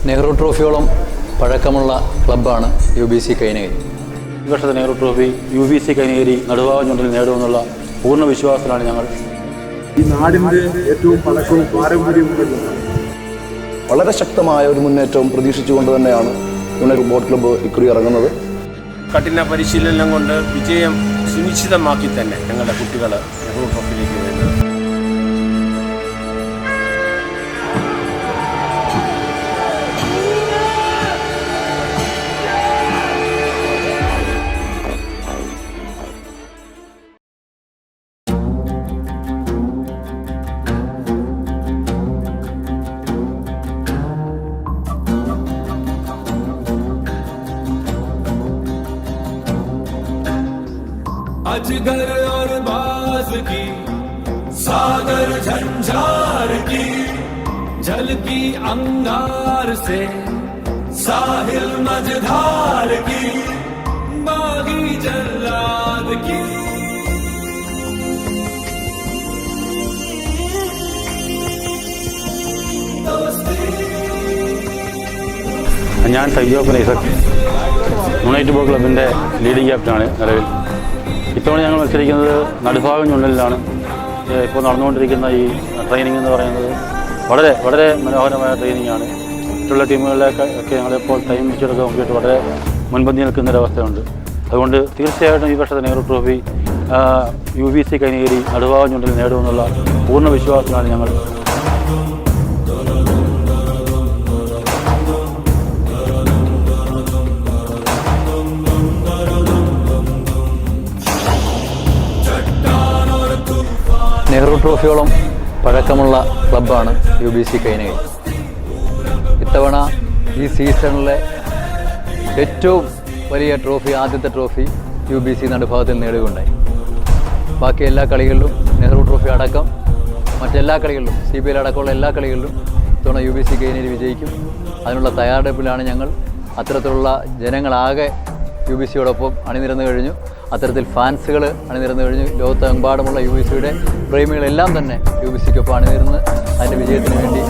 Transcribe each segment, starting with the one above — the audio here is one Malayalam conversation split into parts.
നെഹ്റു ട്രോഫിയോളം പഴക്കമുള്ള ക്ലബ്ബാണ് UBC കൈനഗിരി. ഈ വർഷത്തെ നെഹ്റു ട്രോഫി UBC കൈനഗിരി നടുഭാഗം ചുണ്ടിൽ നേടുമെന്നുള്ള പൂർണ്ണ വിശ്വാസത്തിലാണ് ഞങ്ങൾ. ഈ നാടിൻ്റെ ഏറ്റവും പഴക്കവും പാരമ്പര്യവും വളരെ ശക്തമായ ഒരു മുന്നേറ്റവും പ്രതീക്ഷിച്ചുകൊണ്ട് തന്നെയാണ് യുണൈറ്റഡ് ബോട്ട് ക്ലബ്ബ് ഇക്കുറി ഇറങ്ങുന്നത്. കഠിന പരിശീലനം കൊണ്ട് വിജയം സുനിശ്ചിതമാക്കി തന്നെ ഞങ്ങളുടെ കുട്ടികൾ നെഹ്റു ട്രോഫിയിലേക്ക് വരുന്നത്. अजगर और बाज की सागर झंझार की झलकी अंगार से साहिल मझधार की बागी जल्लाद की ഞാൻ സയ്യോഫ് ഐസക്, യുണൈറ്റഡ് ബോട്ട് ക്ലബിൻ്റെ ലീഡിംഗ് ക്യാപ്റ്റനാണ് നിലവിൽ. ഇത്തവണ ഞങ്ങൾ മത്സരിക്കുന്നത് നടുഭാഗം ചുണ്ടലിലാണ്. ഇപ്പോൾ നടന്നുകൊണ്ടിരിക്കുന്ന ഈ ട്രെയിനിങ് എന്ന് പറയുന്നത് വളരെ വളരെ മനോഹരമായ ട്രെയിനിങ്ങാണ്. മറ്റുള്ള ടീമുകളിലൊക്കെ ഞങ്ങളിപ്പോൾ ടൈം വെച്ചെടുക്കാൻ നോക്കിയിട്ട് വളരെ മുൻപന്തി നിൽക്കുന്നൊരവസ്ഥയുണ്ട്. അതുകൊണ്ട് തീർച്ചയായിട്ടും ഈ വർഷത്തെ നെഹ്റു ട്രോഫി UBC കൈനഗിരി നടുഭാഗം ചുണ്ടലിൽ നേടുമെന്നുള്ള പൂർണ്ണ വിശ്വാസത്തിലാണ് ഞങ്ങൾ. നെഹ്റു ട്രോഫിയോളം പഴക്കമുള്ള ക്ലബ്ബാണ് UBC കൈനഗിരി. ഇത്തവണ ഈ സീസണിലെ ഏറ്റവും വലിയ ട്രോഫി, ആദ്യത്തെ ട്രോഫി UBC നടുഭാഗത്തിൽ നേടുകയുണ്ടായി. ബാക്കി എല്ലാ കളികളിലും നെഹ്റു ട്രോഫി അടക്കം മറ്റെല്ലാ കളികളിലും CBL അടക്കമുള്ള എല്ലാ കളികളിലും ഇത്തവണ UBC കൈനഗിരി വിജയിക്കും. അതിനുള്ള തയ്യാറെടുപ്പിലാണ് ഞങ്ങൾ. അത്തരത്തിലുള്ള ജനങ്ങളാകെ UBCയോടൊപ്പം അണിനിരന്നു കഴിഞ്ഞു. അത്തരത്തിൽ ഫാൻസുകൾ അണിനിരന്നു കഴിഞ്ഞു. ലോകത്തെമ്പാടുമുള്ള UBCയുടെ പ്രേമികളെല്ലാം തന്നെ UBCക്കൊപ്പം അണിനിരുന്ന് അതിൻ്റെ വിജയത്തിന് വേണ്ടി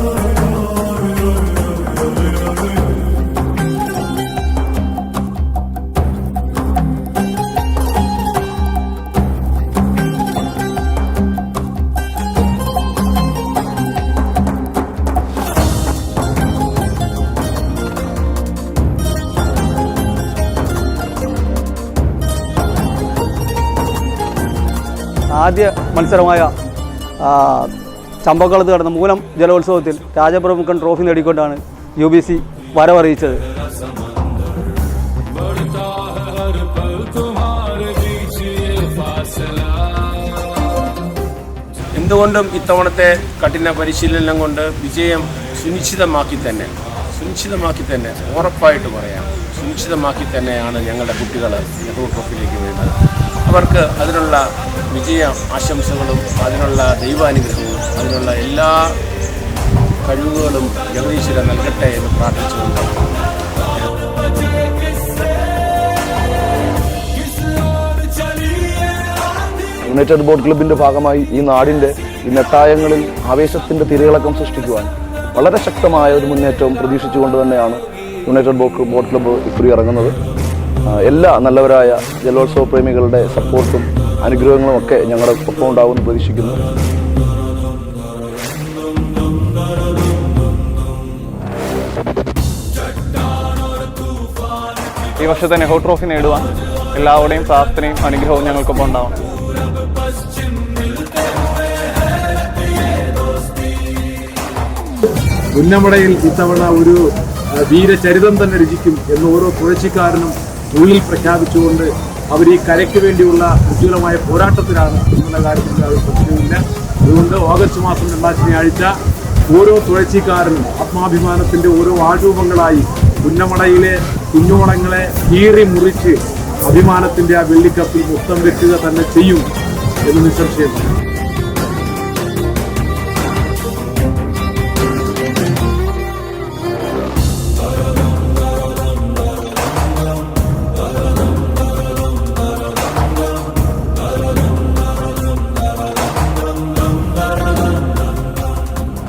ആദ്യ മത്സരമായ ചമ്പക്കുളത്ത് നടന്ന മൂലം ജലോത്സവത്തിൽ രാജപ്രമുഖൻ ട്രോഫി നേടിക്കൊണ്ടാണ് UBC വരവറിയിച്ചത്. എന്തുകൊണ്ടും ഇത്തവണത്തെ കഠിന പരിശീലനം കൊണ്ട് വിജയം സുനിശ്ചിതമാക്കി തന്നെ ഉറപ്പായിട്ട് പറയാം, സുനിശ്ചിതമാക്കി തന്നെയാണ് ഞങ്ങളുടെ കുട്ടികൾ നെഹ്റു ട്രോഫിയിലേക്ക് വരുന്നത്. അവർക്ക് അതിനുള്ള വിജയ ആശംസകളും അതിനുള്ള ദൈവാനുഗ്രഹവും അതിനുള്ള എല്ലാ കഴിവുകളും ജഗദീശ്വരൻ നൽകട്ടെ എന്ന് പ്രാർത്ഥിച്ചുകൊണ്ട് യുണൈറ്റഡ് ബോട്ട് ക്ലബിൻ്റെ ഭാഗമായി ഈ നാടിൻ്റെ ഈ നെട്ടായങ്ങളിൽ ആവേശത്തിൻ്റെ തിരയിളക്കം സൃഷ്ടിക്കുവാൻ വളരെ ശക്തമായ ഒരു മുന്നേറ്റവും പ്രതീക്ഷിച്ചുകൊണ്ട് തന്നെയാണ് യുണൈറ്റഡ് ബോട്ട് ക്ലബ്ബ് ഇക്കുറി ഇറങ്ങുന്നത്. എല്ലാ നല്ലവരായ ജലോത്സവ പ്രേമികളുടെ സപ്പോർട്ടും അനുഗ്രഹങ്ങളും ഒക്കെ ഞങ്ങളുടെ ഒപ്പം ഉണ്ടാവുമെന്ന് പ്രതീക്ഷിക്കുന്നു. ഈ വർഷത്തെ നെഹ്റു ട്രോഫി നേടുവാൻ എല്ലാവരുടെയും പ്രാർത്ഥനയും അനുഗ്രഹവും ഞങ്ങൾക്കൊപ്പം ഉണ്ടാവണം. പുന്നമടയിൽ ഇത്തവണ ഒരു വീരചരിതം തന്നെ രചിക്കും എന്ന് ഓരോ തുഴച്ചിക്കാരനും ഉള്ളിൽ പ്രഖ്യാപിച്ചുകൊണ്ട് അവർ ഈ കരയ്ക്ക് വേണ്ടിയുള്ള ഉജ്ജ്വലമായ പോരാട്ടത്തിലാണ് എന്നുള്ള കാര്യത്തിൽ അത് പ്രശ്നമില്ല. അതുകൊണ്ട് ഓഗസ്റ്റ് മാസം 2 ശനിയാഴ്ച ഓരോ തുഴച്ചിക്കാരനും ആത്മാഭിമാനത്തിൻ്റെ ഓരോ ആരൂപങ്ങളായി പുന്നമടയിലെ കുഞ്ഞോളങ്ങളെ കീറി മുറിച്ച് അഭിമാനത്തിൻ്റെ ആ വെള്ളിക്കപ്പിൽ മുത്തം വെക്കുക തന്നെ ചെയ്യും എന്ന് നിസ്സംശയമാണ്.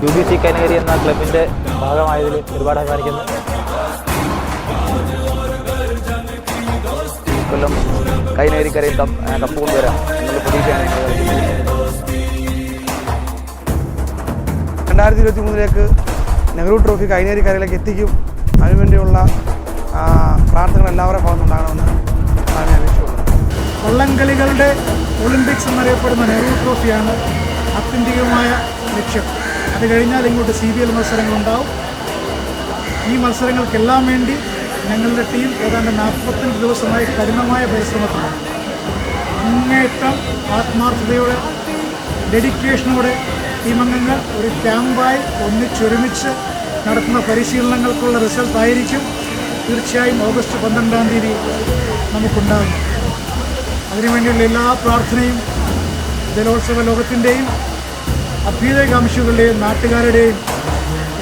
UBC കൈനഗിരി എന്ന ക്ലബിൻ്റെ ഭാഗമായതിൽ ഒരുപാട് അഭിമാനിക്കുന്നു. കൊല്ലം കൈനഗരിക്കരയിൽ കപ്പ് കൊണ്ടുവരാം എന്നുള്ള പ്രതീക്ഷയാണ് ഞങ്ങൾ കളിക്കുന്നത്. 2023 നെഹ്റു ട്രോഫി കൈനഗരിക്കരയിലേക്ക് എത്തിക്കും. അതിനുവേണ്ടിയുള്ള പ്രാർത്ഥനകൾ എല്ലാവരുടെ ഭാഗത്തുനിന്നുണ്ടാകണമെന്ന് ഞാൻ അപേക്ഷിച്ചുകൊള്ളുന്നു. വള്ളംകളികളുടെ ഒളിമ്പിക്സ് എന്നറിയപ്പെടുന്ന നെഹ്റു ട്രോഫിയാണ് ആത്യന്തികമായ ലക്ഷ്യം. അത് കഴിഞ്ഞാൽ ഇങ്ങോട്ട് CBL മത്സരങ്ങളുണ്ടാവും. ഈ മത്സരങ്ങൾക്കെല്ലാം വേണ്ടി ഞങ്ങളുടെ ടീം ഏതാണ്ട് 45 ദിവസമായി കഠിനമായ പരിശ്രമത്തിലാണ്. അങ്ങേയറ്റം ആത്മാർത്ഥതയോടെ ഡെഡിക്കേഷനോടെ ടീമംഗങ്ങൾ ഒരു ക്യാമ്പായി ഒന്നിച്ചൊരുമിച്ച് നടത്തുന്ന പരിശീലനങ്ങൾക്കുള്ള റിസൾട്ടായിരിക്കും തീർച്ചയായും ഓഗസ്റ്റ് 12-ാം തീയതി നമുക്കുണ്ടാകും. അതിനുവേണ്ടിയുള്ള എല്ലാ പ്രാർത്ഥനയും ജലോത്സവ ലോകത്തിൻ്റെയും അഭ്യുദയകാംക്ഷികളുടെയും നാട്ടുകാരുടെയും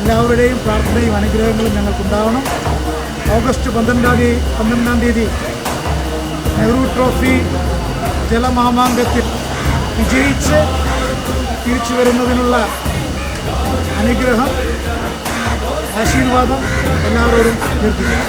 എല്ലാവരുടെയും പ്രാർത്ഥനയും അനുഗ്രഹങ്ങളും ഞങ്ങൾക്കുണ്ടാവണം. ഓഗസ്റ്റ് 12-ാം തീയതി നെഹ്റു ട്രോഫി ജലമാമാങ്കത്തിൽ വിജയിച്ച് തിരിച്ചു വരുന്നതിനുള്ള അനുഗ്രഹം, ആശീർവാദം എല്ലാവരോടും അഭ്യർത്ഥിക്കുന്നു.